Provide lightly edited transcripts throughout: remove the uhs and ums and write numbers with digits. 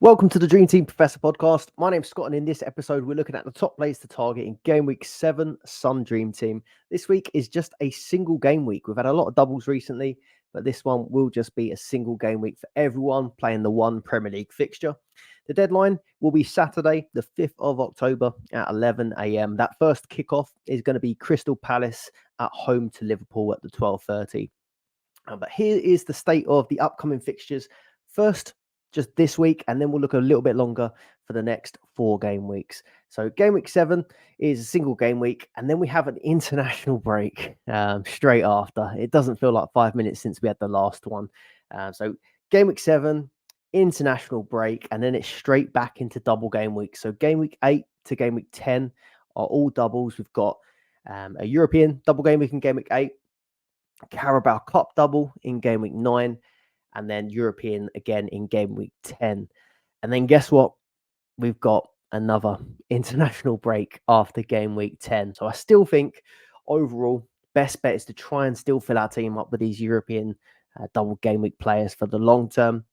Welcome to the Dream Team Professor podcast. My name's Scott, and in this episode, we're looking at the top players to target in Game Week 7 Sun Dream Team. This week is just a single game week. We've had a lot of doubles recently, but this one will just be a single game week for everyone playing the one Premier League fixture. The deadline will be Saturday, the 5th of October at 11 a.m. That first kickoff is going to be Crystal Palace at home to Liverpool at the 12:30. But here is the state of the upcoming fixtures. First, just this week, and then we'll look a little bit longer for the next 4 game weeks. So game week 7 is a single game week, and then we have an international break straight after. It doesn't feel like 5 minutes since we had the last one. So game week 7, international break, and then it's straight back into double game week. So game week 8 to game week 10 are all doubles. We've got a European double game week in game week 8, Carabao Cup double in game week 9, and then European again in game week 10. And then guess what? We've got another international break after game week 10. So I still think overall, best bet is to try and still fill our team up with these European double game week players for the long term.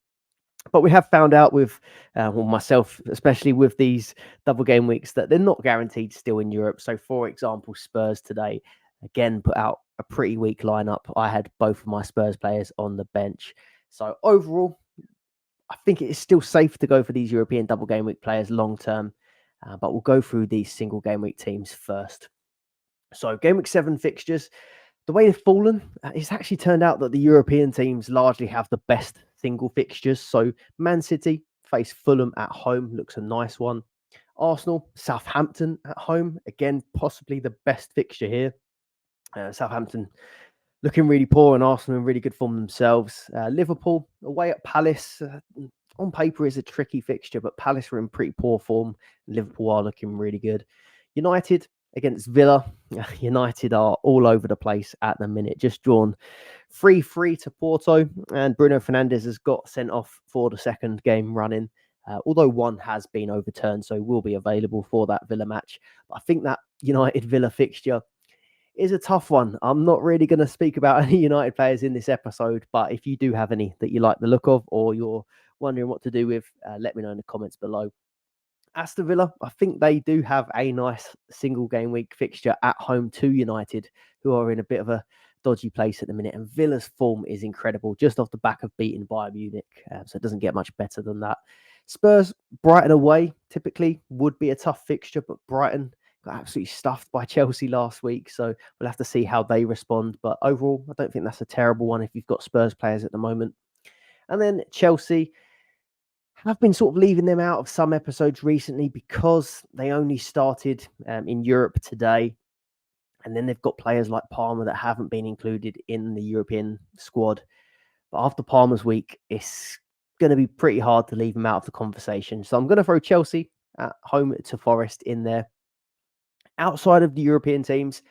But we have found out with myself, especially with these double game weeks, that they're not guaranteed still in Europe. So for example, Spurs today, again, put out a pretty weak lineup. I had both of my Spurs players on the bench. So overall, I think it is still safe to go for these European double game week players long term, but we'll go through these single game week teams first. So game week 7 fixtures, the way they've fallen, it's actually turned out that the European teams largely have the best single fixtures. So Man City face Fulham at home, looks a nice one. Arsenal, Southampton at home, again, possibly the best fixture here. Southampton looking really poor, and Arsenal in really good form themselves. Liverpool away at Palace. On paper is a tricky fixture, but Palace are in pretty poor form. Liverpool are looking really good. United against Villa. United are all over the place at the minute. Just drawn 3-3 to Porto, and Bruno Fernandes has got sent off for the second game running. Although one has been overturned, so will be available for that Villa match. But I think that United Villa fixture is a tough one. I'm not really going to speak about any United players in this episode, but if you do have any that you like the look of, or you're wondering what to do with, let me know in the comments below. Aston Villa, I think they do have a nice single game week fixture at home to United, who are in a bit of a dodgy place at the minute. And Villa's form is incredible, just off the back of beating Bayern Munich. So it doesn't get much better than that. Spurs, Brighton away, typically would be a tough fixture, but Brighton got absolutely stuffed by Chelsea last week, so we'll have to see how they respond. But overall, I don't think that's a terrible one if you've got Spurs players at the moment. And then Chelsea have been sort of leaving them out of some episodes recently because they only started in Europe today. And then they've got players like Palmer that haven't been included in the European squad. But after Palmer's week, it's going to be pretty hard to leave them out of the conversation. So I'm going to throw Chelsea at home to Forest in there. Outside of the European teams,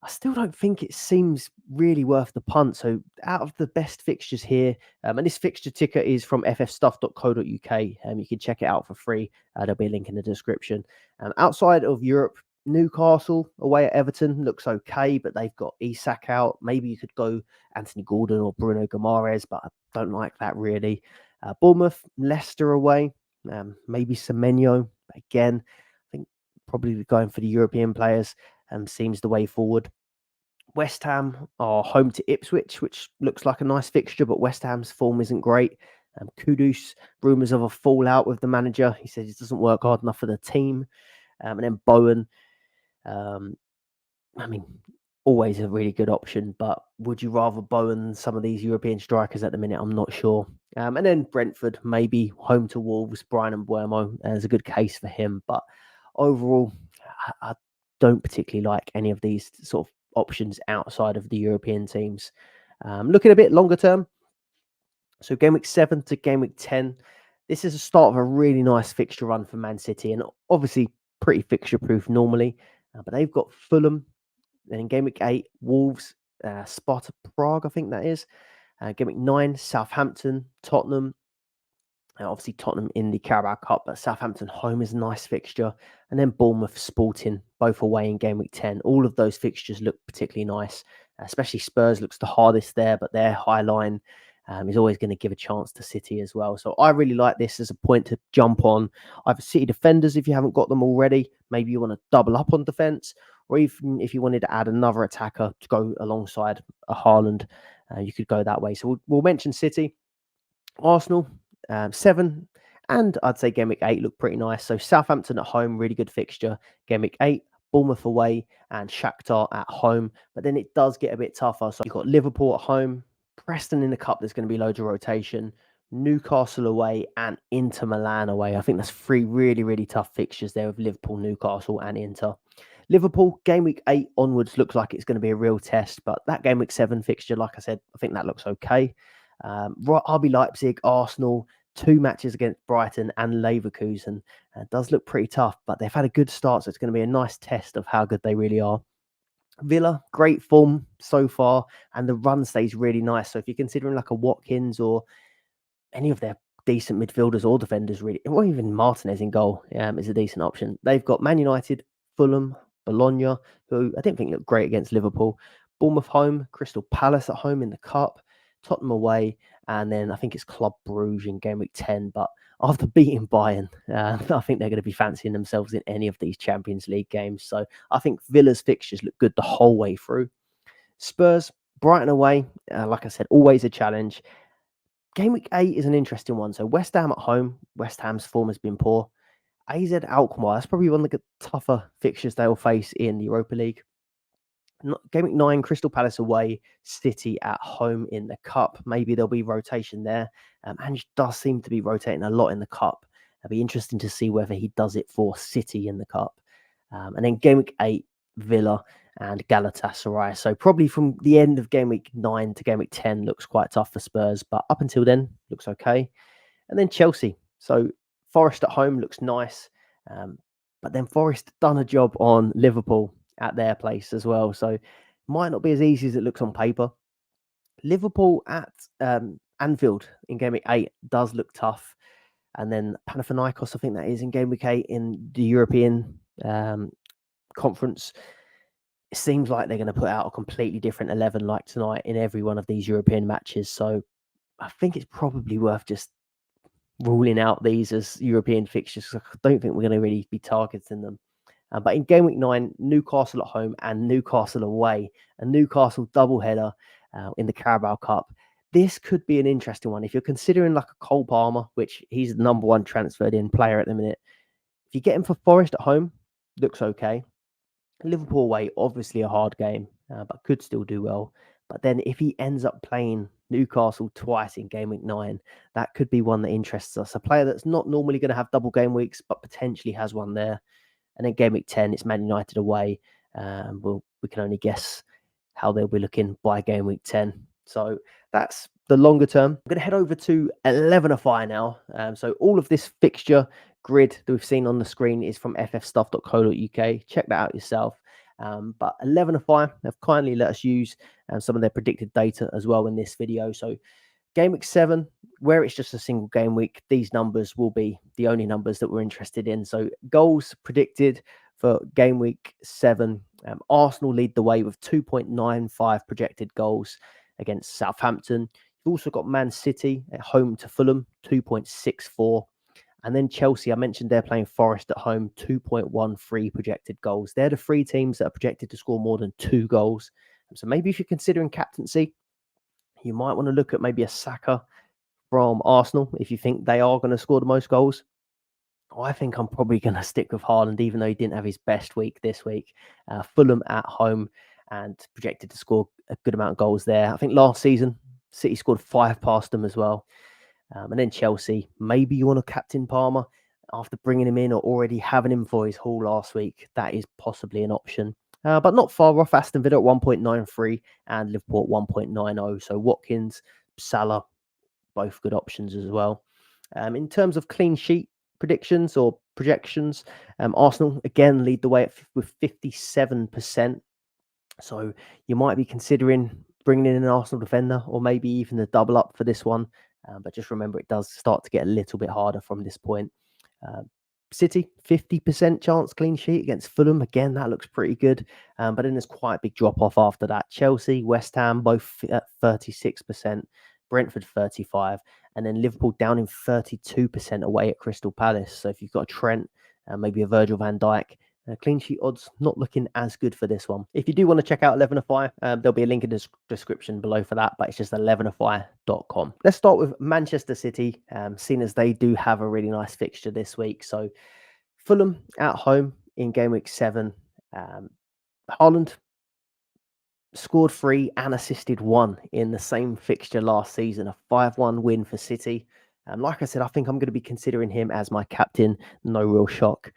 I still don't think it seems really worth the punt. So out of the best fixtures here, and this fixture ticker is from ffstuff.co.uk. You can check it out for free. There'll be a link in the description. Outside of Europe, Newcastle away at Everton looks okay, but they've got Isak out. Maybe you could go Anthony Gordon or Bruno Guimaraes, but I don't like that really. Bournemouth, Leicester away, maybe Semenyo again. Probably going for the European players seems the way forward. West Ham are home to Ipswich, which looks like a nice fixture, but West Ham's form isn't great. Kudus, rumours of a fallout with the manager. He says it doesn't work hard enough for the team. And then Bowen, always a really good option, but would you rather Bowen than some of these European strikers at the minute? I'm not sure. And then Brentford, maybe home to Wolves, Bryan Mbeumo. There's a good case for him, but overall, I don't particularly like any of these sort of options outside of the European teams. Looking a bit longer term, so game week 7 to game week 10, this is the start of a really nice fixture run for Man City, and obviously pretty fixture proof normally, but they've got Fulham, then in game week 8, Wolves, Sparta Prague, I think that is. Game week 9, Southampton, Tottenham. Obviously, Tottenham in the Carabao Cup, but Southampton home is a nice fixture. And then Bournemouth, Sporting, both away in game week 10. All of those fixtures look particularly nice, especially Spurs looks the hardest there, but their high line is always going to give a chance to City as well. So I really like this as a point to jump on. Either City defenders, if you haven't got them already, maybe you want to double up on defence, or even if you wanted to add another attacker to go alongside a Haaland, you could go that way. So we'll mention City. Arsenal, 7, and I'd say game week 8 look pretty nice. So Southampton at home, really good fixture. Game week 8, Bournemouth away, and Shakhtar at home. But then it does get a bit tougher. So you've got Liverpool at home, Preston in the cup. There's going to be loads of rotation. Newcastle away and Inter Milan away. I think that's 3 really, really tough fixtures there with Liverpool, Newcastle, and Inter. Liverpool, game week 8 onwards looks like it's going to be a real test. But that game week 7 fixture, like I said, I think that looks okay. RB Leipzig, Arsenal, 2 matches against Brighton and Leverkusen. Does look pretty tough, but they've had a good start, so it's going to be a nice test of how good they really are. Villa, great form so far, and the run stays really nice. So if you're considering like a Watkins or any of their decent midfielders or defenders, really, or even Martinez in goal is a decent option. They've got Man United, Fulham, Bologna, who I didn't think looked great against Liverpool. Bournemouth home, Crystal Palace at home in the cup, Tottenham away, and then I think it's Club Brugge in game week 10. But after beating Bayern, I think they're going to be fancying themselves in any of these Champions League games. So I think Villa's fixtures look good the whole way through. Spurs, Brighton away, like I said, always a challenge. Game week 8 is an interesting one. So West Ham at home, West Ham's form has been poor. AZ Alkmaar, that's probably one of the tougher fixtures they'll face in the Europa League. Game week 9, Crystal Palace away, City at home in the cup. Maybe there'll be rotation there. Ange does seem to be rotating a lot in the cup. It'll be interesting to see whether he does it for City in the cup. And then game week 8, Villa and Galatasaray. So probably from the end of game week 9 to game week 10 looks quite tough for Spurs, but up until then looks okay. And then Chelsea. So Forest at home looks nice, but then Forest done a job on Liverpool at their place as well. So might not be as easy as it looks on paper. Liverpool at Anfield in game week 8 does look tough. And then Panathinaikos, I think that is in game week 8 in the European conference. It seems like they're going to put out a completely different 11 like tonight in every one of these European matches. So I think it's probably worth just ruling out these as European fixtures. I don't think we're going to really be targeting them. But in game week 9, Newcastle at home and Newcastle away, a Newcastle doubleheader in the Carabao Cup. This could be an interesting one. If you're considering like a Cole Palmer, which he's the number 1 transferred in player at the minute, if you get him for Forest at home, looks okay. Liverpool away, obviously a hard game, but could still do well. But then if he ends up playing Newcastle twice in game week 9, that could be one that interests us. A player that's not normally going to have double game weeks, but potentially has one there. And then game week 10, it's Man United away. We can only guess how they'll be looking by game week 10. So that's the longer term. I'm going to head over to 11ify now. So all of this fixture grid that we've seen on the screen is from ffstuff.co.uk. Check that out yourself. But 11ify have kindly let us use some of their predicted data as well in this video. So game week 7, where it's just a single game week, these numbers will be the only numbers that we're interested in. So goals predicted for game week 7, Arsenal lead the way with 2.95 projected goals against Southampton. You've also got Man City at home to Fulham, 2.64. And then Chelsea, I mentioned they're playing Forest at home, 2.13 projected goals. They're the 3 teams that are projected to score more than 2 goals. So maybe if you're considering captaincy, you might want to look at maybe a Saka from Arsenal if you think they are going to score the most goals. I think I'm probably going to stick with Haaland, even though he didn't have his best week this week. Fulham at home and projected to score a good amount of goals there. I think last season, City scored 5 past them as well. And then Chelsea, maybe you want to captain Palmer after bringing him in or already having him for his haul last week. That is possibly an option. But not far off Aston Villa at 1.93 and Liverpool at 1.90. So Watkins, Salah, both good options as well. In terms of clean sheet predictions or projections, Arsenal again lead the way with 57%. So you might be considering bringing in an Arsenal defender or maybe even a double up for this one. But just remember, it does start to get a little bit harder from this point. City, 50% chance clean sheet against Fulham. Again, that looks pretty good. But then there's quite a big drop off after that. Chelsea, West Ham, both at 36%. Brentford 35, and then Liverpool down in 32% away at Crystal Palace. So if you've got a Trent, maybe a Virgil van Dijk, clean sheet odds not looking as good for this one. If you do want to check out 11FI, there'll be a link in the description below for that, but it's just 11fi.com. Let's start with Manchester City, seeing as they do have a really nice fixture this week. So Fulham at home in game week 7. Haaland scored 3 and assisted 1 in the same fixture last season, a 5-1 win for City. Like I said, I think I'm going to be considering him as my captain. No real shock.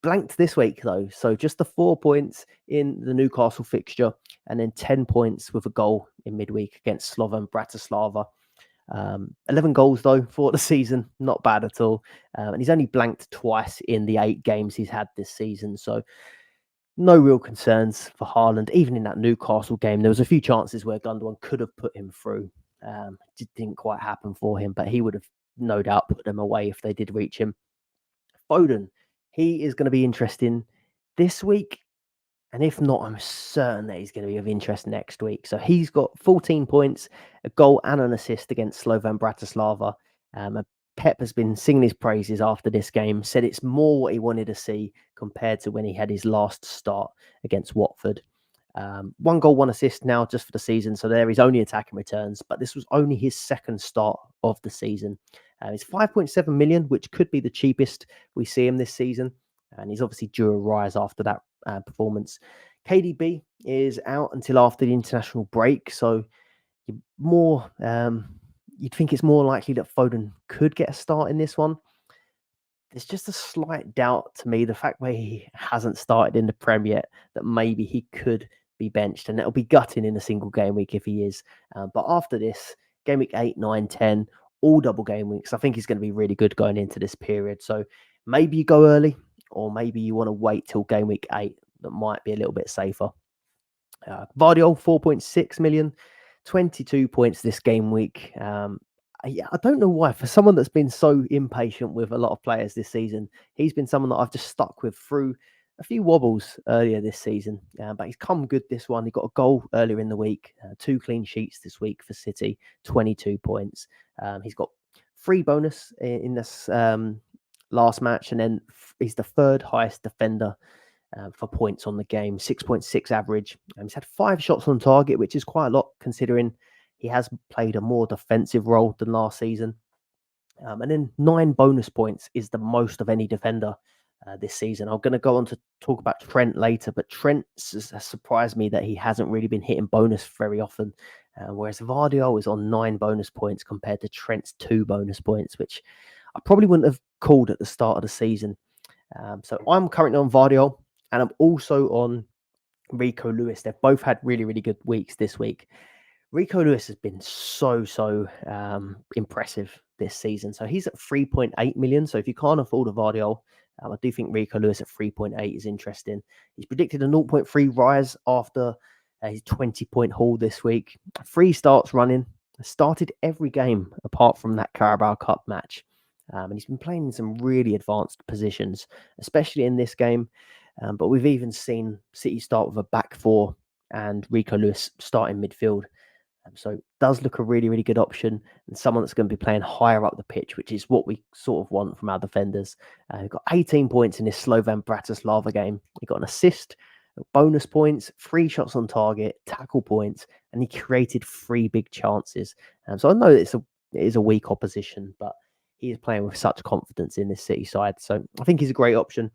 Blanked this week though, so just the 4 points in the Newcastle fixture, and then 10 points with a goal in midweek against Slovan Bratislava. 11 goals though for the season, not bad at all. And he's only blanked twice in the 8 games he's had this season, so no real concerns for Haaland. Even in that Newcastle game, there was a few chances where Gundogan could have put him through. It didn't quite happen for him, but he would have no doubt put them away if they did reach him. Foden, he is going to be interesting this week. And if not, I'm certain that he's going to be of interest next week. So he's got 14 points, a goal and an assist against Slovan Bratislava. Pep has been singing his praises after this game, said it's more what he wanted to see compared to when he had his last start against Watford. 1 goal, 1 assist now just for the season. So there he's only attacking returns, but this was only his second start of the season. It's 5.7 million, which could be the cheapest we see him this season. And he's obviously due a rise after that performance. KDB is out until after the international break. So you'd think it's more likely that Foden could get a start in this one. There's just a slight doubt to me, the fact where he hasn't started in the Prem yet, that maybe he could be benched, and it'll be gutting in a single game week if he is. But after this, game week 8, 9, 10, all double game weeks, I think he's going to be really good going into this period. So maybe you go early, or maybe you want to wait till game week 8. That might be a little bit safer. Vardiol, 4.6 million, 22 points this game week. I don't know why. For someone that's been so impatient with a lot of players this season, he's been someone that I've just stuck with through a few wobbles earlier this season. But he's come good this one. He got a goal earlier in the week, 2 clean sheets this week for City, 22 points. He's got 3 bonus in this last match, and then he's the 3rd highest defender for points on the game, 6.6 average. He's had 5 shots on target, which is quite a lot considering he has played a more defensive role than last season. And then 9 bonus points is the most of any defender this season. I'm going to go on to talk about Trent later, but Trent has surprised me that he hasn't really been hitting bonus very often, whereas Vardiol is on 9 bonus points compared to Trent's 2 bonus points, which I probably wouldn't have called at the start of the season. So I'm currently on Vardiol, and I'm also on Rico Lewis. They've both had really, really good weeks this week. Rico Lewis has been so impressive this season. So he's at 3.8 million. So if you can't afford a Vardiol, I do think Rico Lewis at 3.8 is interesting. He's predicted a 0.3 rise after his 20-point haul this week. 3 starts running. Started every game apart from that Carabao Cup match. And he's been playing in some really advanced positions, especially in this game. But we've even seen City start with a back 4 and Rico Lewis start in midfield. So it does look a really, really good option, and someone that's going to be playing higher up the pitch, which is what we sort of want from our defenders. He got 18 points in this Slovan Bratislava game. He got an assist, bonus points, 3 shots on target, tackle points, and he created 3 big chances. So I know it is a weak opposition, but he is playing with such confidence in this City side. So I think he's a great option.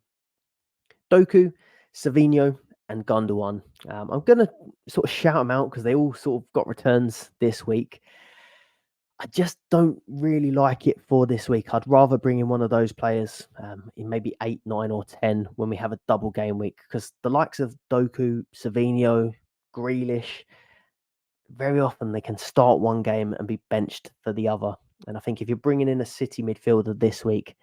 Doku, Savinho, and Gundogan. I'm going to sort of shout them out because they all sort of got returns this week. I just don't really like it for this week. I'd rather bring in one of those players in maybe 8, 9, or 10 when we have a double game week, because the likes of Doku, Savinho, Grealish, very often they can start one game and be benched for the other. And I think if you're bringing in a City midfielder this week,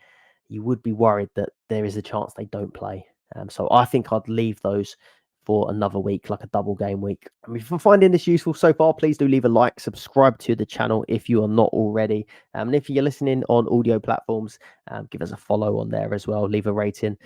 you would be worried that there is a chance they don't play. So I think I'd leave those for another week, like a double game week. If you're finding this useful so far, please do leave a like, subscribe to the channel if you are not already. And if you're listening on audio platforms, give us a follow on there as well, leave a rating.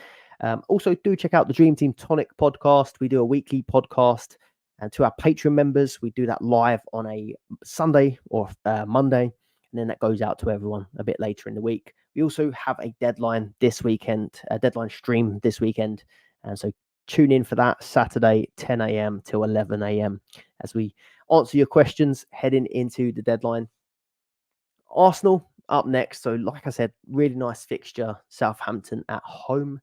Also, do check out the Dream Team Tonic podcast. We do a weekly podcast And to our Patreon members, we do that live on a Sunday or Monday, and then that goes out to everyone a bit later in the week. We also have a deadline this weekend, a deadline stream this weekend. And so tune in for that Saturday, 10 a.m. till 11 a.m. as we answer your questions heading into the deadline. Arsenal up next. So like I said, really nice fixture. Southampton at home.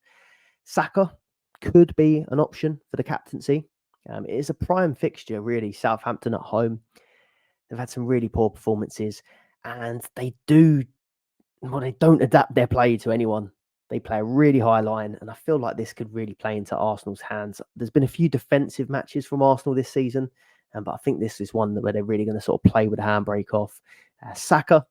Saka could be an option for the captaincy. It is a prime fixture, really. Southampton at home. They've had some really poor performances, and they don't adapt their play to anyone. They play a really high line, and I feel like this could really play into Arsenal's hands. There's been a few defensive matches from Arsenal this season, but I think this is one where they're really going to sort of play with a handbrake off. Saka,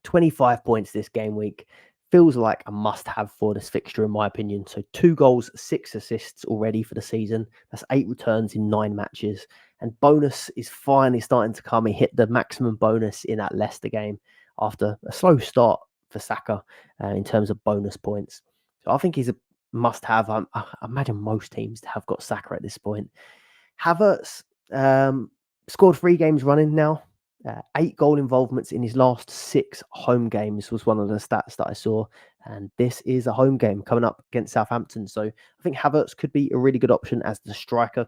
25 points this game week. Feels like a must-have for this fixture, in my opinion. So 2 goals, 6 assists already for the season. That's 8 returns in 9 matches. And bonus is finally starting to come. He hit the maximum bonus in that Leicester game after a slow start for Saka in terms of bonus points. So I think he's a must-have. I imagine most teams have got Saka at this point. Havertz scored 3 games running now. 8 goal involvements in his last 6 home games was one of the stats that I saw. And this is a home game coming up against Southampton. So I think Havertz could be a really good option as the striker.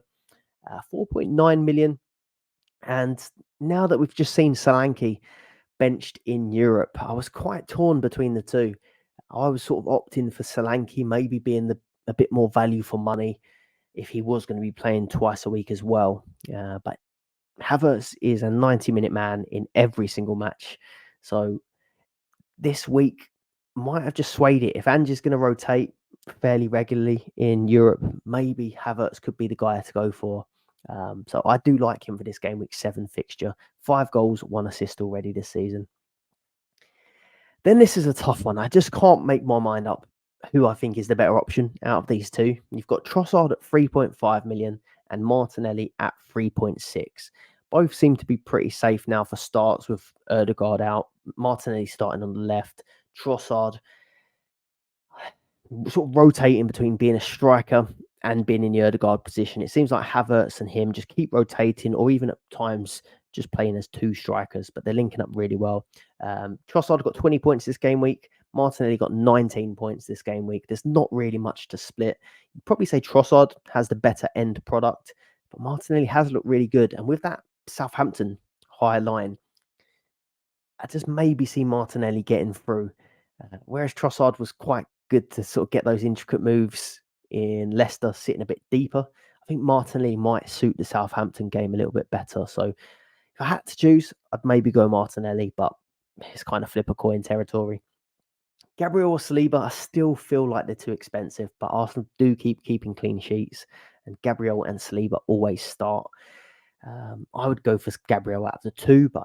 4.9 million. And now that we've just seen Solanke benched in Europe, I was quite torn between the two. I was sort of opting for Solanke maybe being a bit more value for money if he was going to be playing twice a week as well. But Havertz is a 90-minute man in every single match. So this week might have just swayed it. If Ange's going to rotate fairly regularly in Europe, maybe Havertz could be the guy to go for. So I do like him for this game week 7 fixture. 5 goals, 1 assist already this season. Then this is a tough one. I just can't make my mind up who I think is the better option out of these two. You've got Trossard at 3.5 million and Martinelli at 3.6. Both seem to be pretty safe now for starts with Ødegaard out. Martinelli starting on the left. Trossard sort of rotating between being a striker and being in the Ødegaard position. It seems like Havertz and him just keep rotating, or even at times just playing as 2 strikers, but they're linking up really well. Trossard got 20 points this game week. Martinelli got 19 points this game week. There's not really much to split. You'd probably say Trossard has the better end product, but Martinelli has looked really good. And with that Southampton high line, I just maybe see Martinelli getting through. Whereas Trossard was quite good to sort of get those intricate moves in Leicester, sitting a bit deeper. I think Martinelli might suit the Southampton game a little bit better. So if I had to choose, I'd maybe go Martinelli, but it's kind of flip a coin territory. Gabriel or Saliba, I still feel like they're too expensive, but Arsenal do keep keeping clean sheets, and Gabriel and Saliba always start. I would go for Gabriel out of the 2, but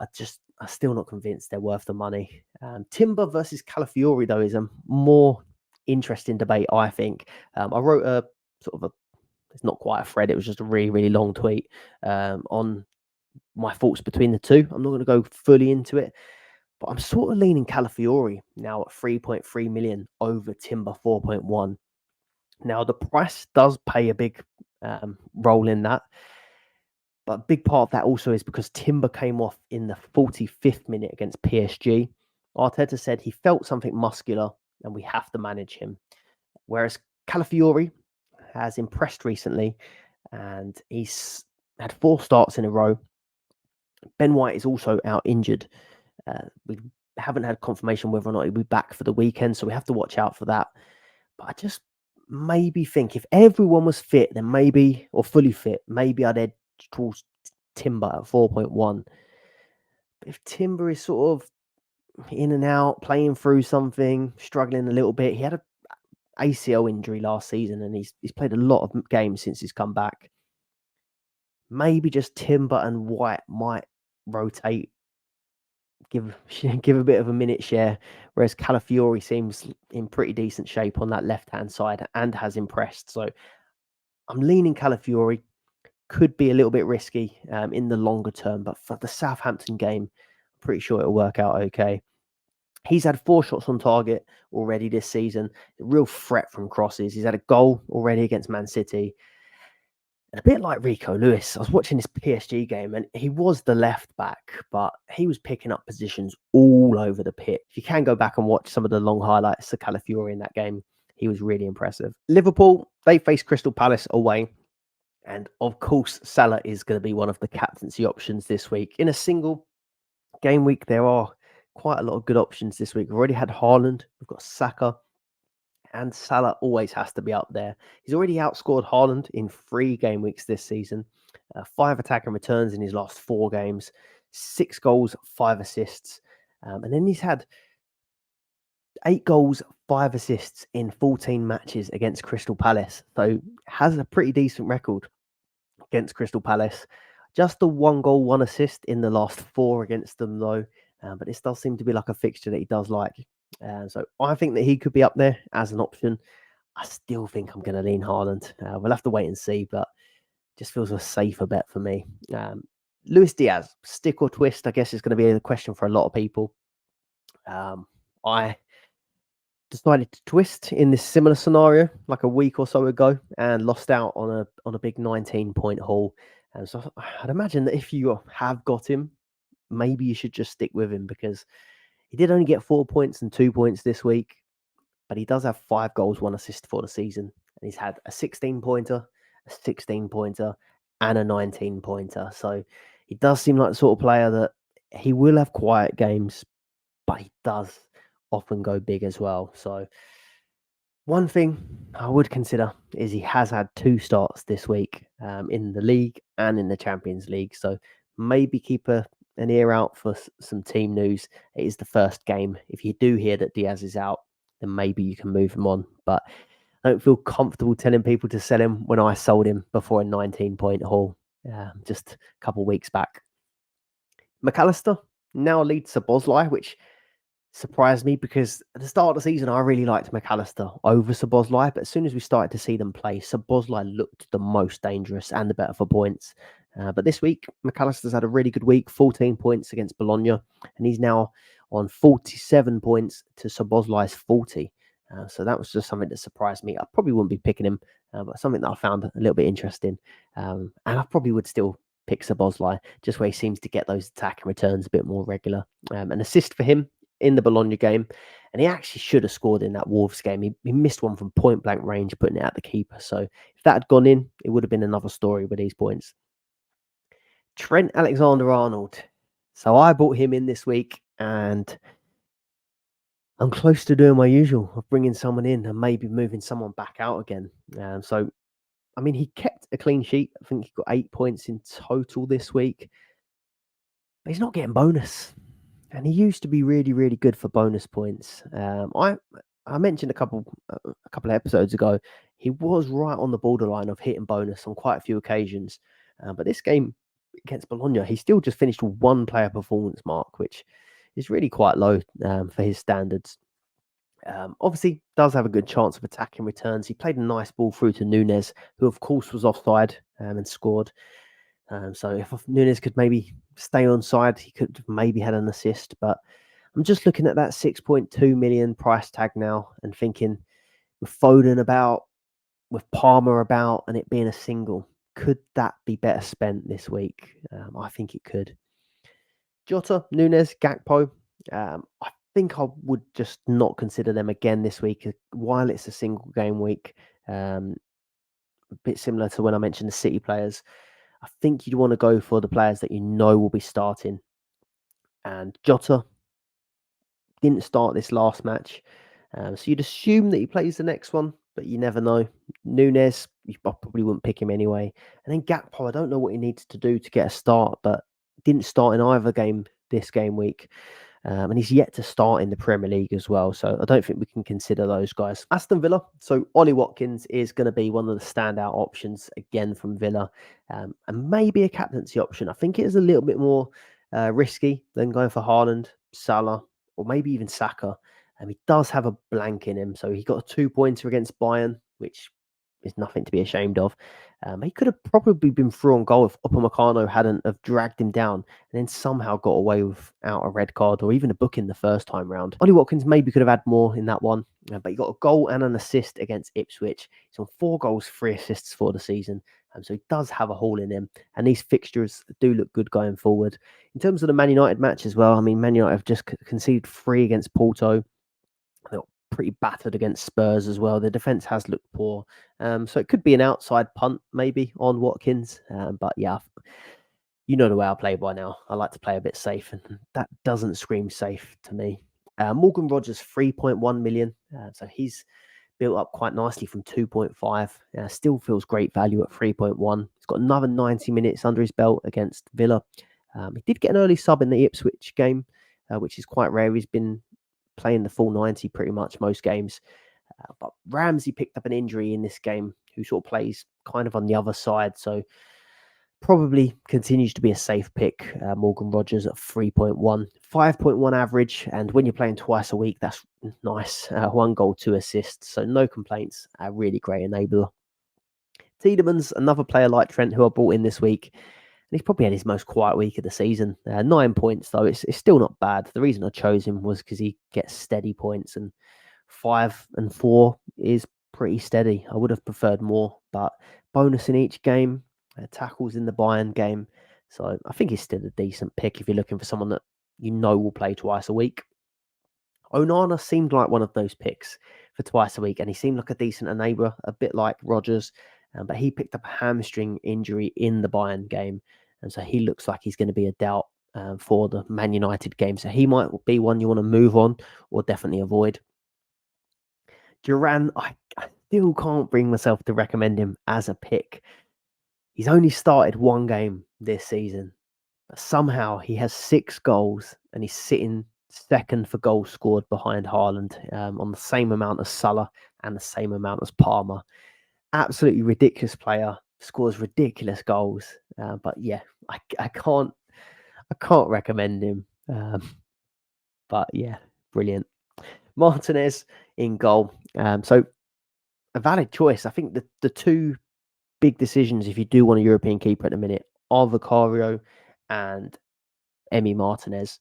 I'm still not convinced they're worth the money. Timber versus Calafiori, though, is a more interesting debate, I think. I wrote a sort of it's not quite a thread, it was just a really, really long tweet on my thoughts between the two. I'm not going to go fully into it, but I'm sort of leaning Calafiori now at 3.3 million over Timber 4.1. Now, the price does play a big role in that. But a big part of that also is because Timber came off in the 45th minute against PSG. Arteta said he felt something muscular and we have to manage him. Whereas Calafiori has impressed recently and he's had 4 starts in a row. Ben White is also out injured. We haven't had confirmation whether or not he'll be back for the weekend, so we have to watch out for that. But I just maybe think if everyone was fit, then maybe, or fully fit, maybe I'd edge towards Timber at 4.1. But if Timber is sort of in and out, playing through something, struggling a little bit, he had an ACL injury last season and he's played a lot of games since he's come back. Maybe just Timber and White might rotate, give a bit of a minute share, whereas Calafiori seems in pretty decent shape on that left-hand side and has impressed. So I'm leaning Calafiori. Could be a little bit risky in the longer term, but for the Southampton game, I'm pretty sure it'll work out okay. He's had 4 shots on target already this season. A real threat from crosses. He's had a goal already against Man City. A bit like Rico Lewis. I was watching this PSG game and he was the left back, but he was picking up positions all over the pitch. You can go back and watch some of the long highlights of Calafiori in that game. He was really impressive. Liverpool, they face Crystal Palace away. And of course, Salah is going to be one of the captaincy options this week. In a single game week, there are quite a lot of good options this week. We've already had Haaland, we've got Saka, and Salah always has to be up there. He's already outscored Haaland in 3 game weeks this season, 5 attacking returns in his last 4 games, 6 goals, 5 assists. And then he's had 8 goals, 5 assists in 14 matches against Crystal Palace. So has a pretty decent record against Crystal Palace. Just the 1 goal, 1 assist in the last 4 against them, though. But this does seem to be like a fixture that he does like. So I think that he could be up there as an option. I still think I'm going to lean Haaland. We'll have to wait and see, but just feels a safer bet for me. Luis Diaz, stick or twist, I guess is going to be a question for a lot of people. I decided to twist in this similar scenario like a week or so ago and lost out on a big 19-point haul. And so I'd imagine that if you have got him, maybe you should just stick with him because he did only get 4 points and 2 points this week, but he does have 5 goals, 1 assist for the season. And he's had a 16-pointer, a 16-pointer, and a 19-pointer. So he does seem like the sort of player that he will have quiet games, but he does often go big as well. So one thing I would consider is he has had 2 starts this week in the league and in the Champions League. So maybe keep an ear out for some team news. It is the first game. If you do hear that Diaz is out, then maybe you can move him on. But I don't feel comfortable telling people to sell him when I sold him before a 19-point haul just a couple of weeks back. McAllister now leads Szoboszlai, which surprised me because at the start of the season, I really liked McAllister over Szoboszlai. But as soon as we started to see them play, Szoboszlai looked the most dangerous and the better for points. But this week, McAllister's had a really good week, 14 points against Bologna, and he's now on 47 points to Szoboszlai's 40. So that was just something that surprised me. I probably wouldn't be picking him, but something that I found a little bit interesting. And I probably would still pick Szoboszlai, just where he seems to get those attack and returns a bit more regular. An assist for him in the Bologna game, and he actually should have scored in that Wolves game. He missed one from point blank range, putting it at the keeper. So if that had gone in, it would have been another story with these points. Trent Alexander-Arnold. So I bought him in this week, and I'm close to doing my usual of bringing someone in and maybe moving someone back out again. So, I mean, he kept a clean sheet. I think he got 8 points in total this week. But he's not getting bonus. And he used to be really, really good for bonus points. I mentioned a couple of episodes ago, he was right on the borderline of hitting bonus on quite a few occasions. But this game against Bologna, he still just finished 1 player performance mark, which is really quite low for his standards. Obviously, does have a good chance of attacking returns. He played a nice ball through to Nunes, who of course was offside and scored. So if Nunes could maybe stay on side, he could have maybe had an assist. But I'm just looking at that 6.2 million price tag now and thinking with Foden about, with Palmer about, and it being a single, could that be better spent this week? I think it could. Jota, Nunes, Gakpo. I think I would just not consider them again this week while it's a single game week. A bit similar to when I mentioned the City players. I think you'd want to go for the players that you know will be starting. And Jota didn't start this last match. So you'd assume that he plays the next one, but you never know. Nunes, you probably wouldn't pick him anyway. And then Gakpo, I don't know what he needs to do to get a start, but didn't start in either game this game week. And he's yet to start in the Premier League as well. So I don't think we can consider those guys. Aston Villa. So Ollie Watkins is going to be one of the standout options again from Villa. And maybe a captaincy option. I think it is a little bit more risky than going for Haaland, Salah, or maybe even Saka. He does have a blank in him. So he got a 2-pointer against Bayern, which is nothing to be ashamed of. He could have probably been through on goal if Upamecano hadn't have dragged him down and then somehow got away without a red card or even a booking the first time round. Ollie Watkins maybe could have had more in that one, but he got a goal and an assist against Ipswich. He's on 4 goals, 3 assists for the season. So he does have a haul in him, and these fixtures do look good going forward. In terms of the Man United match as well, I mean, Man United have just conceded 3 against Porto. They got pretty battered against Spurs as well. The defence has looked poor. So it could be an outside punt maybe on Watkins. But yeah, you know the way I play by now. I like to play a bit safe, and that doesn't scream safe to me. Morgan Rogers, 3.1 million. So he's built up quite nicely from 2.5. Still feels great value at 3.1. He's got another 90 minutes under his belt against Villa. He did get an early sub in the Ipswich game, which is quite rare. He's been playing the full 90 pretty much most games. But Ramsey picked up an injury in this game, who sort of plays kind of on the other side. So probably continues to be a safe pick. Morgan Rogers at 3.1, 5.1 average. And when you're playing twice a week, that's nice. 1 goal, 2 assists. So no complaints. A really great enabler. Tiedeman's another player like Trent who I brought in this week. And he's probably had his most quiet week of the season. 9 points, though. It's still not bad. The reason I chose him was because he gets steady points, and 5 and 4 is pretty steady. I would have preferred more, but bonus in each game, tackles in the Bayern game. So I think he's still a decent pick if you're looking for someone that you know will play twice a week. Onana seemed like one of those picks for twice a week, and he seemed like a decent enabler, a bit like Rodgers. But he picked up a hamstring injury in the Bayern game, and so he looks like he's going to be a doubt for the Man United game. So he might be one you want to move on or definitely avoid. Duran, I still can't bring myself to recommend him as a pick. He's only started 1 game this season, but somehow he has 6 goals and he's sitting second for goals scored behind Haaland on the same amount as Salah and the same amount as Palmer. Absolutely ridiculous player, scores ridiculous goals. But yeah, I can't recommend him. But yeah, brilliant. Martinez in goal. So a valid choice. I think the 2 big decisions if you do want a European keeper at the minute are Vicario and Emi Martinez.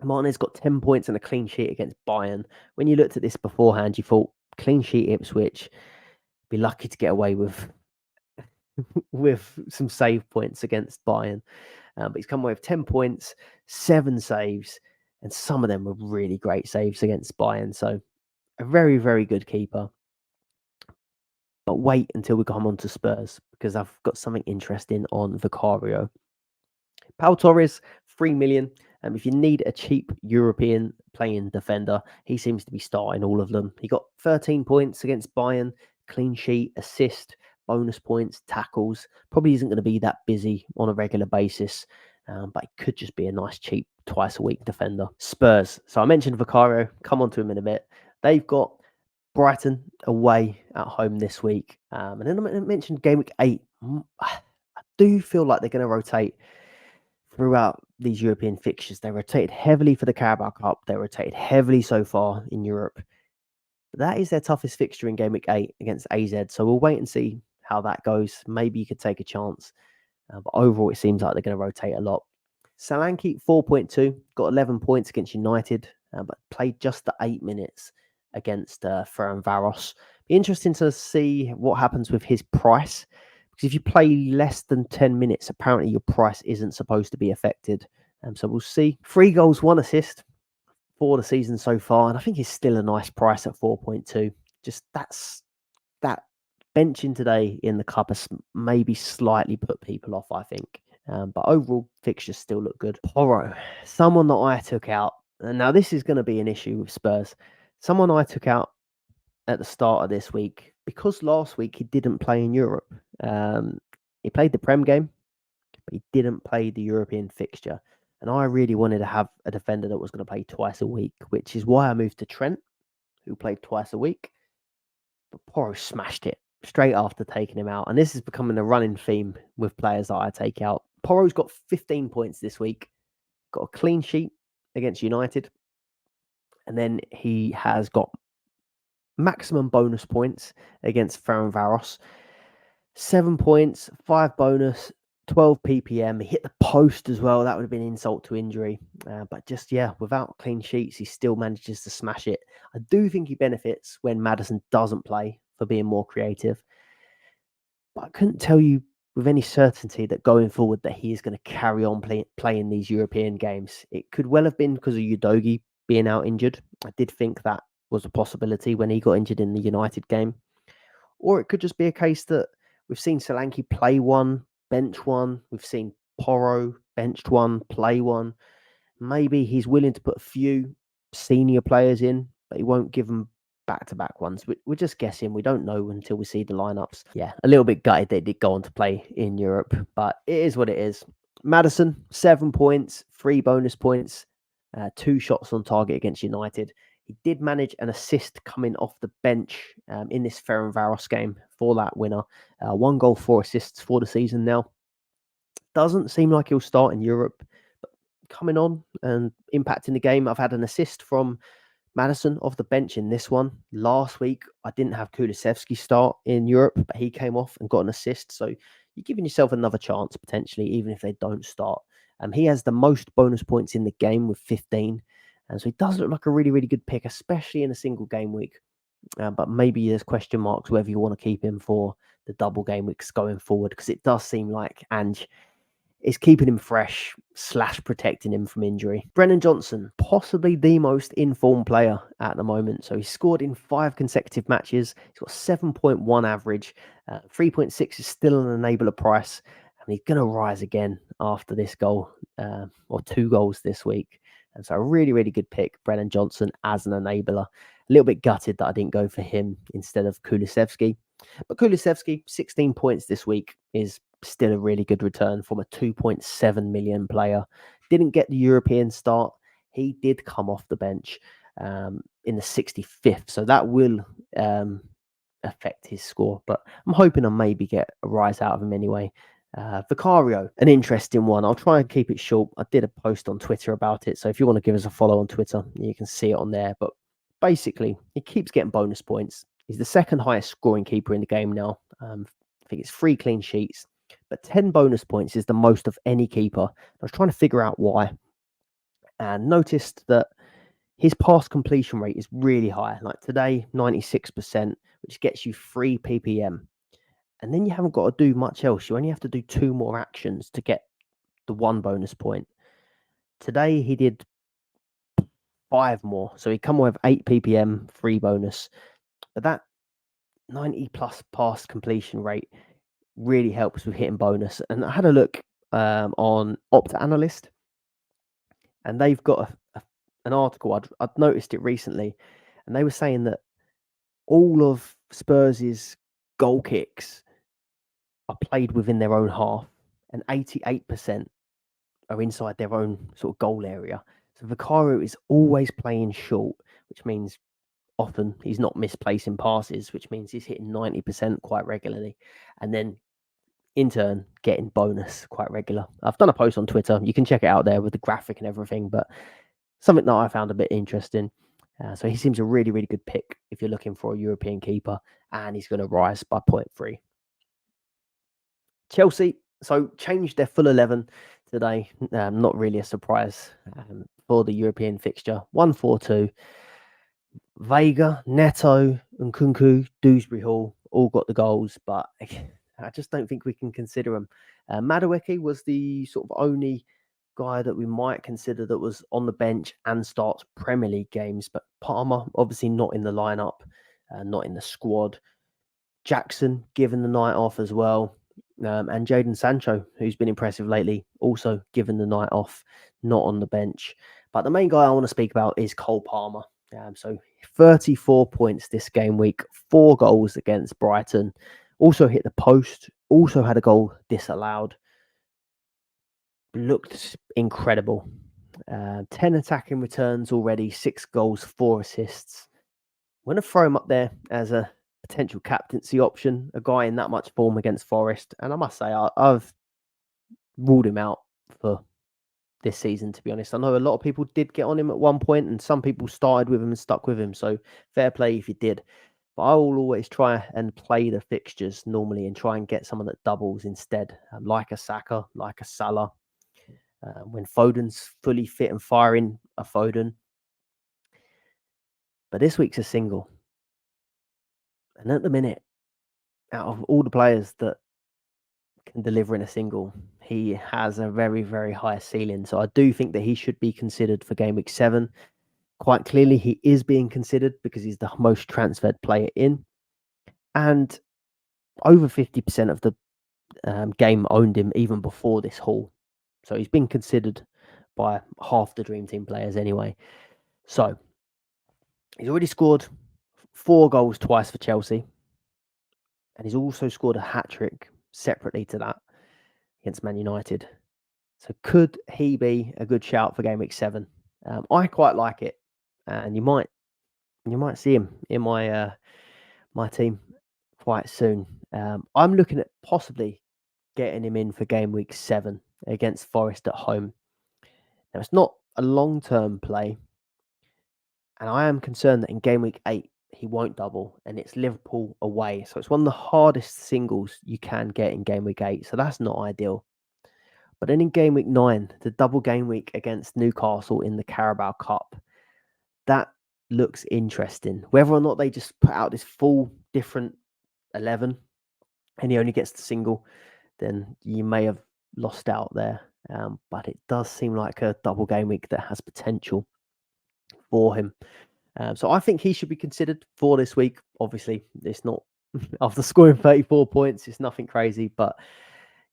Martinez got 10 points and a clean sheet against Bayern. When you looked at this beforehand, you thought clean sheet Ipswich, be lucky to get away with some save points against Bayern. But he's come away with 10 points, 7 saves, and some of them were really great saves against Bayern. So a very, very good keeper. But wait until we come on to Spurs, because I've got something interesting on Vicario. Pau Torres, 3 million. If you need a cheap European playing defender, he seems to be starting all of them. He got 13 points against Bayern, clean sheet, assist, bonus points, tackles. Probably isn't going to be that busy on a regular basis, but it could just be a nice, cheap, twice a week defender. Spurs. So I mentioned Vicario. Come on to him in a bit. They've got Brighton away at home this week. And then I mentioned game week 8. I do feel like they're going to rotate throughout these European fixtures. They rotated heavily for the Carabao Cup. They rotated heavily so far in Europe. But that is their toughest fixture in game week 8 against AZ. So we'll wait and see how that goes. Maybe you could take a chance. But overall, it seems like they're going to rotate a lot. Solanke, 4.2, got 11 points against United, but played just the 8 minutes against Ferencváros. Be interesting to see what happens with his price, because if you play less than 10 minutes, apparently your price isn't supposed to be affected. So we'll see. 3 goals, 1 assist for the season so far, and I think it's still a nice price at 4.2. Just that benching today in the cup has maybe slightly put people off, I think. But overall, fixtures still look good. Porro, someone that I took out. And now this is going to be an issue with Spurs. Someone I took out at the start of this week, because last week he didn't play in Europe. He played the Prem game, but he didn't play the European fixture. And I really wanted to have a defender that was going to play twice a week, which is why I moved to Trent, who played twice a week. But Porro smashed it straight after taking him out. And this is becoming a running theme with players that I take out. Porro's got 15 points this week, got a clean sheet against United. And then he has got maximum bonus points against Ferencváros. 7 points, 5 bonus, 12 ppm. He hit the post as well. That would have been insult to injury. But just, without clean sheets, he still manages to smash it. I do think he benefits when Maddison doesn't play for being more creative. But I couldn't tell you with any certainty that going forward that he is going to carry on playing these European games. It could well have been because of Udogie being out injured. I did think that was a possibility when he got injured in the United game. Or it could just be a case that we've seen Solanke play one, bench one. We've seen Porro benched one, play one. Maybe he's willing to put a few senior players in, but he won't give them back-to-back ones. We're just guessing. We don't know until we see the lineups. Yeah, a little bit gutted they did go on to play in Europe, but it is what it is. Maddison, 7 points, 3 bonus points, 2 shots on target against United. He did manage an assist coming off the bench in this Ferencváros game for that winner. 1 goal, 4 assists for the season now. Doesn't seem like he'll start in Europe, but coming on and impacting the game. I've had an assist from Maddison off the bench in this one. Last week, I didn't have Kulusevski start in Europe, but he came off and got an assist. So you're giving yourself another chance, potentially, even if they don't start. He has the most bonus points in the game with 15. And so he does look like a really, really good pick, especially in a single game week. But maybe there's question marks whether you want to keep him for the double game weeks going forward, because it does seem like Ange is keeping him fresh / protecting him from injury. Brennan Johnson, possibly the most informed player at the moment. So he scored in 5 consecutive matches. He's got 7.1 average. 3.6 is still an enabler price. And he's going to rise again after this goal or 2 goals this week. And so a really, really good pick, Brennan Johnson as an enabler. A little bit gutted that I didn't go for him instead of Kulusevski. But Kulusevski, 16 points this week is still a really good return from a 2.7 million player. Didn't get the European start. He did come off the bench in the 65th. So that will affect his score. But I'm hoping I maybe get a rise out of him anyway. Vicario, an interesting one. I'll try and keep it short. I did a post on Twitter about it. So if you want to give us a follow on Twitter, you can see it on there. But basically, he keeps getting bonus points. He's the second highest scoring keeper in the game now. I think it's 3 clean sheets. But 10 bonus points is the most of any keeper. I was trying to figure out why. And noticed that his pass completion rate is really high. Like today, 96%, which gets you 3 ppm. And then you haven't got to do much else. You only have to do 2 more actions to get the 1 bonus point. Today, he did 5 more. So he come away with 8 ppm, 3 bonus. But that 90 plus pass completion rate really helps with hitting bonus. And I had a look on Opt Analyst, and they've got an article. I'd noticed it recently, and they were saying that all of Spurs' goal kicks are played within their own half, and 88% are inside their own sort of goal area. So Vicario is always playing short, which means often he's not misplacing passes, which means he's hitting 90% quite regularly. And then in turn, getting bonus quite regular. I've done a post on Twitter. You can check it out there with the graphic and everything, but something that I found a bit interesting. So he seems a really, really good pick if you're looking for a European keeper, and he's going to rise by 0.3. Chelsea, so changed their full 11 today. Not really a surprise for the European fixture. 1-4-2. Vega, Neto, and Nkunku, Dewsbury Hall all got the goals, but I just don't think we can consider him. Madueke was the sort of only guy that we might consider that was on the bench and starts Premier League games, but Palmer obviously not in the lineup, not in the squad. Jackson given the night off as well, and Jadon Sancho, who's been impressive lately, also given the night off, not on the bench. But the main guy I want to speak about is Cole Palmer. So 34 points this game week, 4 goals against Brighton. Also hit the post, also had a goal disallowed. Looked incredible. 10 attacking returns already, 6 goals, 4 assists. I'm going to throw him up there as a potential captaincy option, a guy in that much form against Forest. And I must say, I've ruled him out for this season, to be honest. I know a lot of people did get on him at one point, and some people started with him and stuck with him. So fair play if you did. But I will always try and play the fixtures normally and try and get someone that doubles instead, like a Saka, like a Salah. When Foden's fully fit and firing, a Foden. But this week's a single. And at the minute, out of all the players that can deliver in a single, he has a very, very high ceiling. So I do think that he should be considered for game week 7. Quite clearly, he is being considered because he's the most transferred player in. And over 50% of the game owned him even before this haul. So he's been considered by half the Dream Team players anyway. So he's already scored 4 goals twice for Chelsea. And he's also scored a hat-trick separately to that against Man United. So could he be a good shout for game week 7? I quite like it. And you might see him in my my team quite soon. I'm looking at possibly getting him in for game week 7 against Forest at home. Now, it's not a long-term play, and I am concerned that in game week 8, he won't double, and it's Liverpool away. So it's one of the hardest singles you can get in game week 8, so that's not ideal. But then in game week 9, the double game week against Newcastle in the Carabao Cup, that looks interesting. Whether or not they just put out this full different 11 and he only gets the single, then you may have lost out there. But it does seem like a double game week that has potential for him. So I think he should be considered for this week. Obviously, it's not after scoring 34 points, it's nothing crazy. But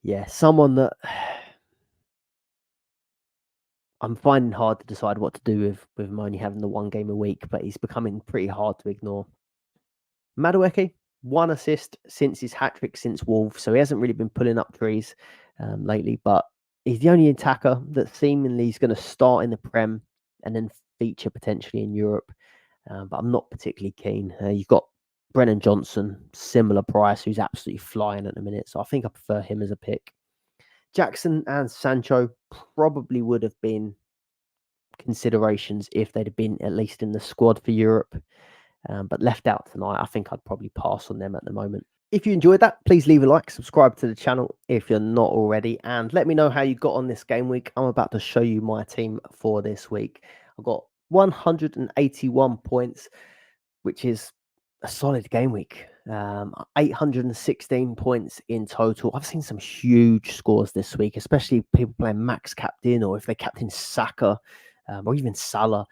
yeah, someone that I'm finding hard to decide what to do with him only having the 1 game a week, but he's becoming pretty hard to ignore. Madueke, 1 assist since his hat-trick since Wolves, so he hasn't really been pulling up trees lately, but he's the only attacker that seemingly is going to start in the Prem and then feature potentially in Europe, but I'm not particularly keen. You've got Brennan Johnson, similar price, who's absolutely flying at the minute, so I think I prefer him as a pick. Jackson and Sancho probably would have been considerations if they'd have been at least in the squad for Europe. But left out tonight, I think I'd probably pass on them at the moment. If you enjoyed that, please leave a like, subscribe to the channel if you're not already, and let me know how you got on this game week. I'm about to show you my team for this week. I've got 181 points, which is a solid game week. 816 points in total. I've seen some huge scores this week, especially people playing max captain or if they captain Saka or even Salah.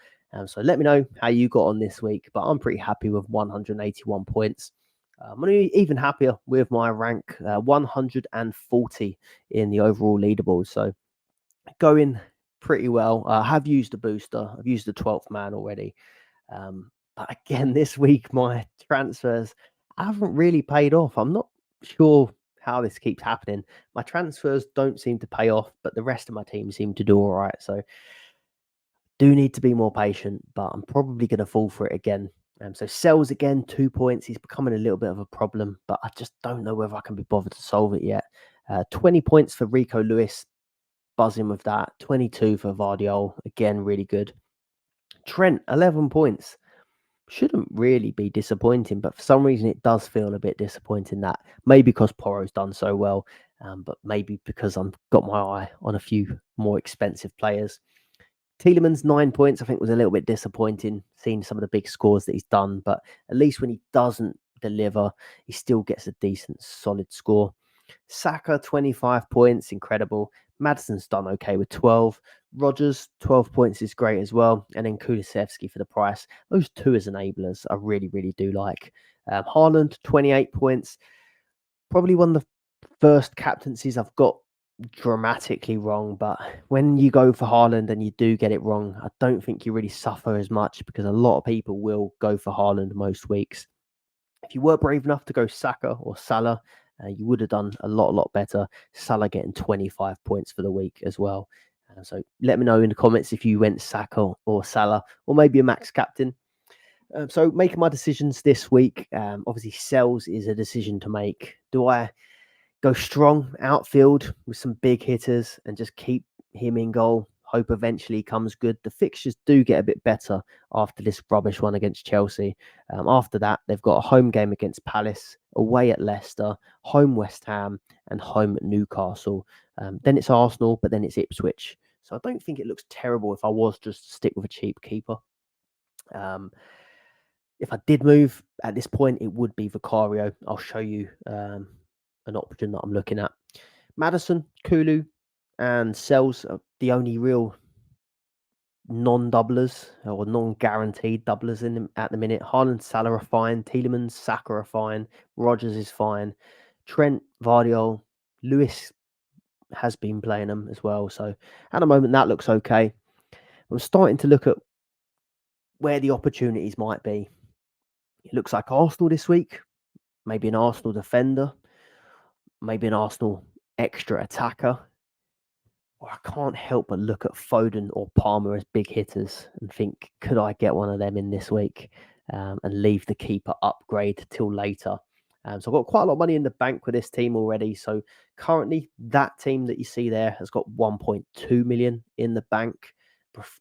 So let me know how you got on this week, but I'm pretty happy with 181 points. I'm even happier with my rank 140 in the overall leaderboard. So going pretty well. I have used a booster. I've used the 12th man already. But again, this week, my transfers haven't really paid off. I'm not sure how this keeps happening. My transfers don't seem to pay off, but the rest of my team seem to do all right. So do need to be more patient, but I'm probably going to fall for it again. So sells again, 2 points. He's becoming a little bit of a problem, but I just don't know whether I can be bothered to solve it yet. 20 points for Rico Lewis. Buzzing with that. 22 for Vardiol. Again, really good. Trent, 11 points. Shouldn't really be disappointing, but for some reason it does feel a bit disappointing. That maybe because Porro's done so well, but maybe because I've got my eye on a few more expensive players. Tielemans, 9 points, I think was a little bit disappointing, seeing some of the big scores that he's done, but at least when he doesn't deliver, he still gets a decent, solid score. Saka, 25 points, incredible. Maddison's done okay with 12. Rodgers, 12 points is great as well. And then Kulusevski for the price. Those 2 as enablers I really, really do like. Haaland, 28 points. Probably one of the first captaincies I've got dramatically wrong. But when you go for Haaland and you do get it wrong, I don't think you really suffer as much because a lot of people will go for Haaland most weeks. If you were brave enough to go Saka or Salah, you would have done a lot better. Salah getting 25 points for the week as well. So let me know in the comments if you went Saka or Salah or maybe a max captain. So making my decisions this week, obviously sells is a decision to make. Do I go strong outfield with some big hitters and just keep him in goal, Hope eventually comes good. The fixtures do get a bit better after this rubbish one against Chelsea. After that, they've got a home game against Palace, away at Leicester, home West Ham, and home at Newcastle. Then it's Arsenal, but then it's Ipswich. So I don't think it looks terrible if I was just to stick with a cheap keeper. If I did move at this point, it would be Vicario. I'll show you an option that I'm looking at. Maddison, Kulu, and Sells are the only real non-doublers or non-guaranteed doublers at the minute. Haaland, Salah are fine. Tielemans, Saka are fine. Rodgers is fine. Trent, Vardiol, Lewis has been playing them as well. So at the moment, that looks okay. I'm starting to look at where the opportunities might be. It looks like Arsenal this week. Maybe an Arsenal defender. Maybe an Arsenal extra attacker. Or I can't help but look at Foden or Palmer as big hitters and think, could I get one of them in this week and leave the keeper upgrade till later? So I've got quite a lot of money in the bank with this team already. So currently, that team that you see there has got 1.2 million in the bank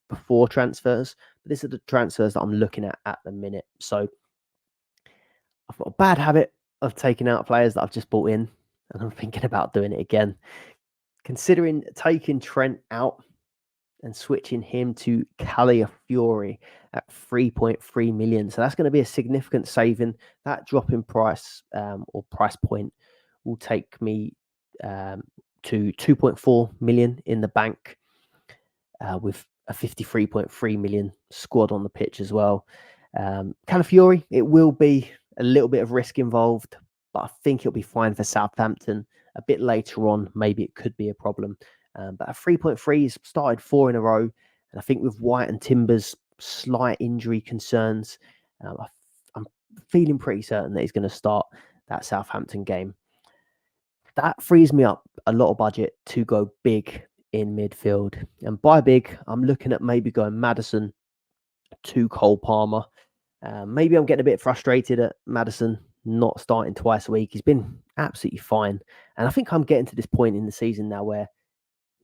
before transfers. But these are the transfers that I'm looking at the minute. So I've got a bad habit of taking out players that I've just bought in, and I'm thinking about doing it again. Considering taking Trent out and switching him to Calafiori at 3.3 million. So that's going to be a significant saving. That drop in price or price point will take me to 2.4 million in the bank with a 53.3 million squad on the pitch as well. Calafiori, it will be a little bit of risk involved, but I think it'll be fine for Southampton. A bit later on, maybe it could be a problem. But at 3.3, he's started 4 in a row. And I think with White and Timbers' slight injury concerns, I'm feeling pretty certain that he's going to start that Southampton game. That frees me up a lot of budget to go big in midfield. And by big, I'm looking at maybe going Maddison to Cole Palmer. Maybe I'm getting a bit frustrated at Maddison not starting twice a week. He's been absolutely fine. And I think I'm getting to this point in the season now where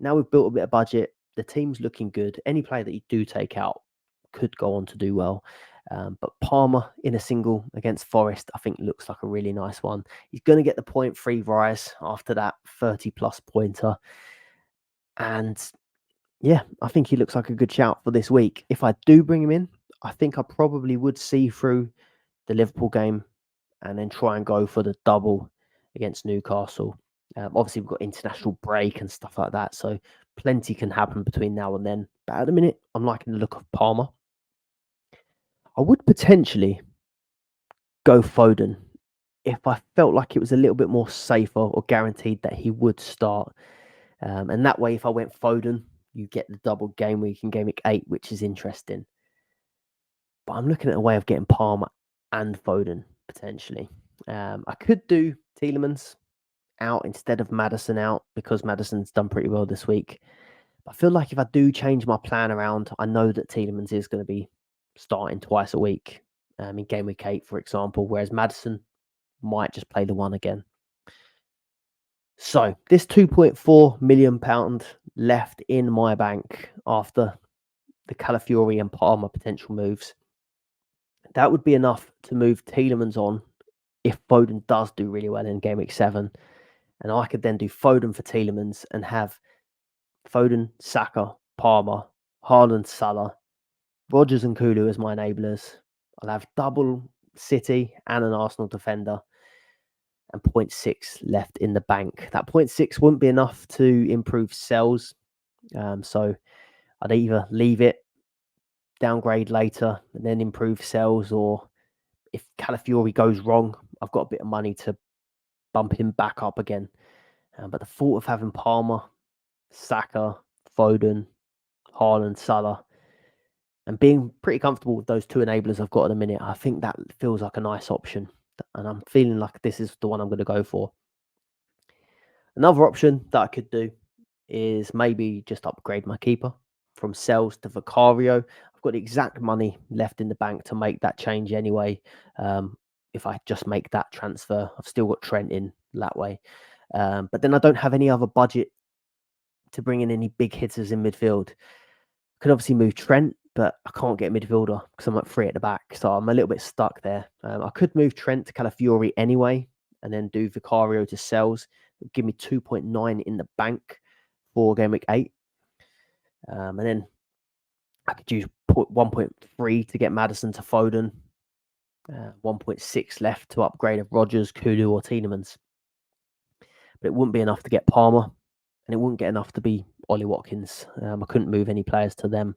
now we've built a bit of budget. The team's looking good. Any player that you do take out could go on to do well. But Palmer in a single against Forest, I think looks like a really nice one. He's going to get the 0.3 rise after that 30-plus pointer. And yeah, I think he looks like a good shout for this week. If I do bring him in, I think I probably would see through the Liverpool game and then try and go for the double against Newcastle. Obviously, we've got international break and stuff like that, so plenty can happen between now and then. But at the minute, I'm liking the look of Palmer. I would potentially go Foden if I felt like it was a little bit more safer or guaranteed that he would start. And that way, if I went Foden, you get the double game week in game week 8, which is interesting. But I'm looking at a way of getting Palmer and Foden potentially. I could do Tielemans out instead of Maddison out because Maddison's done pretty well this week. But I feel like if I do change my plan around, I know that Tielemans is going to be starting twice a week in game week 8, for example, whereas Maddison might just play the one again. So this £2.4 million left in my bank after the Calafiori and Palmer potential moves. That would be enough to move Tielemans on if Foden does do really well in game week 7. And I could then do Foden for Tielemans and have Foden, Saka, Palmer, Haaland, Salah, Rodgers and Kulu as my enablers. I'll have double City and an Arsenal defender and 0.6 left in the bank. That 0.6 wouldn't be enough to improve sales. So I'd either leave it, downgrade later, and then improve sales, or if Calafiori goes wrong, I've got a bit of money to bump him back up again. But the thought of having Palmer, Saka, Foden, Haaland, Salah, and being pretty comfortable with those two enablers I've got in a minute, I think that feels like a nice option. And I'm feeling like this is the one I'm going to go for. Another option that I could do is maybe just upgrade my keeper from Sells to Vicario. I've got the exact money left in the bank to make that change anyway. If I just make that transfer, I've still got Trent in that way. But then I don't have any other budget to bring in any big hitters in midfield. I could obviously move Trent, but I can't get a midfielder because I'm at 3 at the back. So I'm a little bit stuck there. I could move Trent to Calafiori anyway, and then do Vicario to Sells. Give me 2.9 in the bank for game week 8. And then I could use 1.3 to get Maddison to Foden. 1.6 left to upgrade of Rodgers, Kulu, or Tielemans. But it wouldn't be enough to get Palmer, and it wouldn't get enough to be Ollie Watkins. I couldn't move any players to them.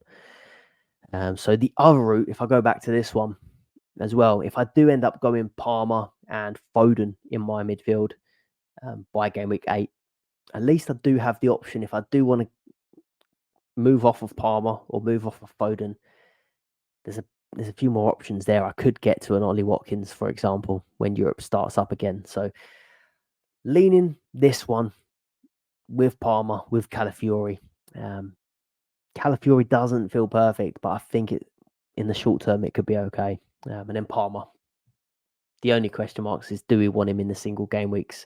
So the other route, if I go back to this one as well, if I do end up going Palmer and Foden in my midfield by game week 8, at least I do have the option if I do want to move off of Palmer or move off of Foden. There's a few more options there. I could get to an Ollie Watkins, for example, when Europe starts up again. So leaning this one with Palmer, with Calafiori. Calafiori doesn't feel perfect, but I think in the short term it could be okay. And then Palmer. The only question marks is, do we want him in the single game weeks?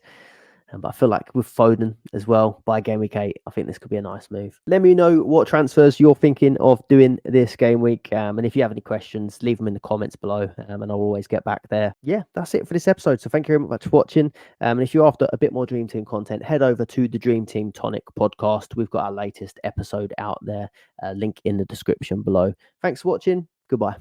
But I feel like with Foden as well, by game week 8, I think this could be a nice move. Let me know what transfers you're thinking of doing this game week. And if you have any questions, leave them in the comments below, and I'll always get back there. Yeah, that's it for this episode. So thank you very much for watching. And if you're after a bit more Dream Team content, head over to the Dream Team Tonic podcast. We've got our latest episode out there. Link in the description below. Thanks for watching. Goodbye.